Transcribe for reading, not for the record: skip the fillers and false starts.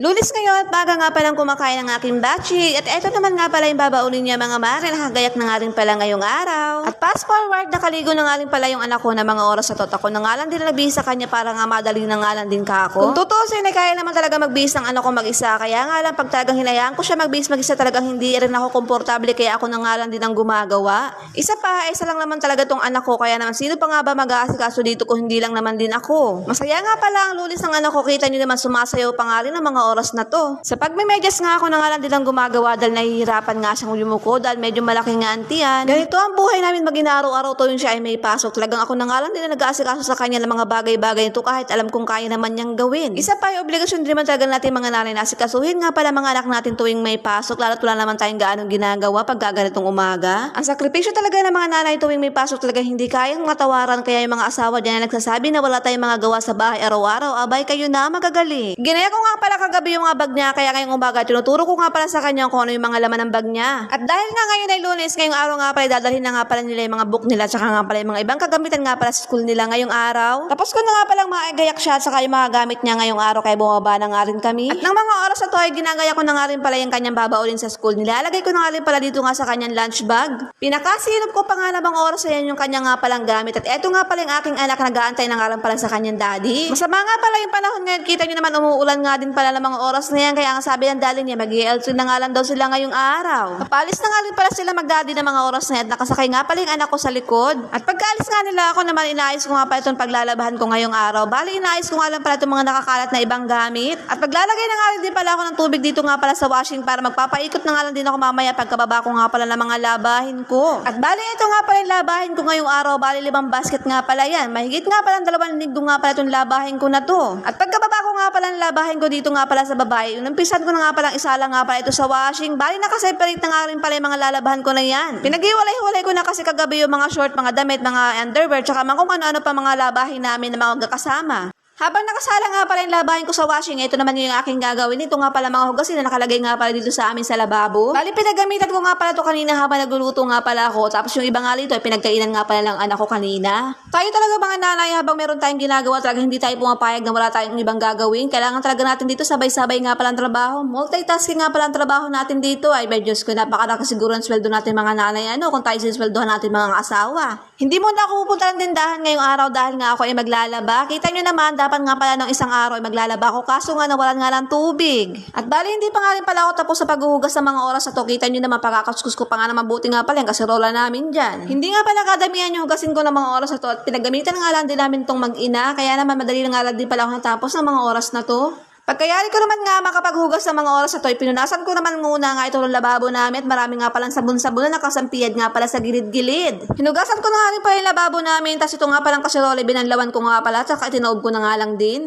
Lunes ngayon at baga nga palang kumakain ng aking batchi at eto naman nga pala yung babaunin niya mga mare, nakagayak na nga rin pala ngayong araw. At fast forward, nakaligo na nga rin pala yung anak ko na mga oras sa tot. Ako na nga lang din nagbihis sa kanya para nga madali na nga lang din ka ako. Kung tutusin ay kaya naman talaga magbihis ng anak ko mag-isa, kaya nga lang pag talagang hinayaan ko siya magbihis mag-isa talagang hindi rin ako komportable kaya ako na nga lang din ang gumagawa. Isa pa, isa lang naman talaga tong anak ko kaya naman sino pa nga ba mag-aasikaso dito kung hindi lang naman din ako. Masaya nga pala ang Lunes ng anak ko, kita niyo naman sumasayaw pa nga rin ng mga oras na to. Sa pagmemedyas nga ako na nga lang din ang gumagawa dahil nahihirapan nga siyang yumuko dahil medyo malaki nga antiyan. Ganito ang buhay namin mag-inaraw-araw to yung siya ay may pasok. Talagang ako na nga lang din na nag-aasikaso sa kanya ng mga bagay-bagay nito kahit alam kong kaya naman niyang gawin. Isa pa ay obligasyon din naman talaga natin mga nanay na asikasuhin nga pala mga anak natin tuwing may pasok lalo't wala naman tayong gaanong ginagawa pag gaganitong umaga. Ang sakripisyo talaga ng mga nanay tuwing may pasok talaga hindi kayang matawaran kaya yung mga asawa dyan na nagsasabi na wala tayong mga gawa sa bahay araw-araw, abay kayo na magagaling. Ginaya ko nga pala kagabi yung mga bag niya kaya ngayong umaga tinuturo ko nga pala sa kanya kung ano yung mga laman ng bag niya. At dahil nga ngayon ay Lunes, ngayong araw nga pala dadalhin na nga pala nila yung mga book nila tsaka nga pala yung mga ibang kagamitan nga pala sa school nila ngayong araw. Tapos ko na nga palang maagayak siya at saka yung mga gamit niya ngayong araw kaya bumaba na nga rin kami. At ng mga oras na to ay ginagaya ko na nga rin pala yung kanyang babaulin sa school. Nilalagay ko na nga rin pala dito nga sa kanyang lunch bag. Pinakasinop ko pa nga na bang oras na yan yung kanya nga palang gamit. At eto nga pala yung aking anak nag-aantay na nga rin pala sa kanyang daddy. Masama nga pala yung panahon ngayon. Kita nyo naman umuulan nga din pala ng mga oras na yan. Kaya nga sabi ng daddy niya mag-EL3 na nga lang daw sila ngayong araw. Papalis na nga rin pala sila magdaddy ng mga oras na yan. At nakasakay nga pala yung anak ko sa likod. At pagkaalis nga nila ako naman inaayos ko nga pala itong paglalabahan ko ngayong araw. Bali inaayos ko nga lang pala itong mga nakakalat na ibang gamit. At paglalagay na nga rin din pala ako ng tubig dito nga pala sa washing para magpapaikot na nga lang din ako mamaya pagkababa ko nga pala ng mga labahin ko. At bali ito nga pala yung labahin ko ngayong araw. Bali 5 basket nga pala yan. Mahigit nga pala 2 linggo nga pala itong labahin ko na to. At pagkababa ko nga pala ng labahin ko dito nga pala sa babae, umpisan ko na nga palang isa lang nga pala ito sa washing. Bali nakaseparate na nga rin pala yung mga lalabahan ko na yan. Pinag-iwalay-walay ko na kasi kagabi yung mga short, mga damit, mga underwear, tsaka mga kung ano-ano pa mga labahin namin na mga kasama. Habang nakasala nga pala yung labahin ko sa washing, ito naman yung aking gagawin. Ito nga pala mga hugasin na nakalagay nga pala dito sa amin sa lababo. Bali, pinagamitan ko nga pala ito kanina habang nagluluto nga pala ako. Tapos yung iba nga dito ay pinagkainan nga pala ng anak ko kanina. Tayo talaga mga nanay habang meron tayong ginagawa, talaga hindi tayo pumapayag na wala tayong ibang gagawin. Kailangan talaga natin dito sabay-sabay nga pala ang trabaho. Multitasking nga pala ang trabaho natin dito. Ay, by Diyos ko, napakalaki siguro ang sweldo natin mga nanay. Kung tayo sinsweldohan natin mga asawa. Hindi mo na ako pupunta ng tindahan ngayong araw dahil nga ako ay maglalaba. Kita nyo naman, dapat nga pala ng isang araw ay maglalaba ako kaso nga nawalan nga ng tubig. At bali hindi pa nga rin pala ako tapos sa paghuhugas sa mga oras na to. Kita nyo naman, pagkakaskus ko pa nga naman buti nga pala yung kasirola namin dyan. Hindi nga pala kadamihan yung hugasin ko ng mga oras na to at pinagamitan nga lang din namin tong mag-ina. Kaya naman madali na nga lang din pala ako natapos ng mga oras na to. Pagkayari ko naman nga makapaghugas sa mga oras na to, pinunasan ko naman muna nga ito ng lababo namin at marami nga palang sabon-sabon na nakasampiyad nga pala sa gilid-gilid. Hinugasan ko na nga rin pala yung lababo namin, tapos ito nga palang kasirola binanlawan ko nga pala at saka itinaob ko na nga lang din.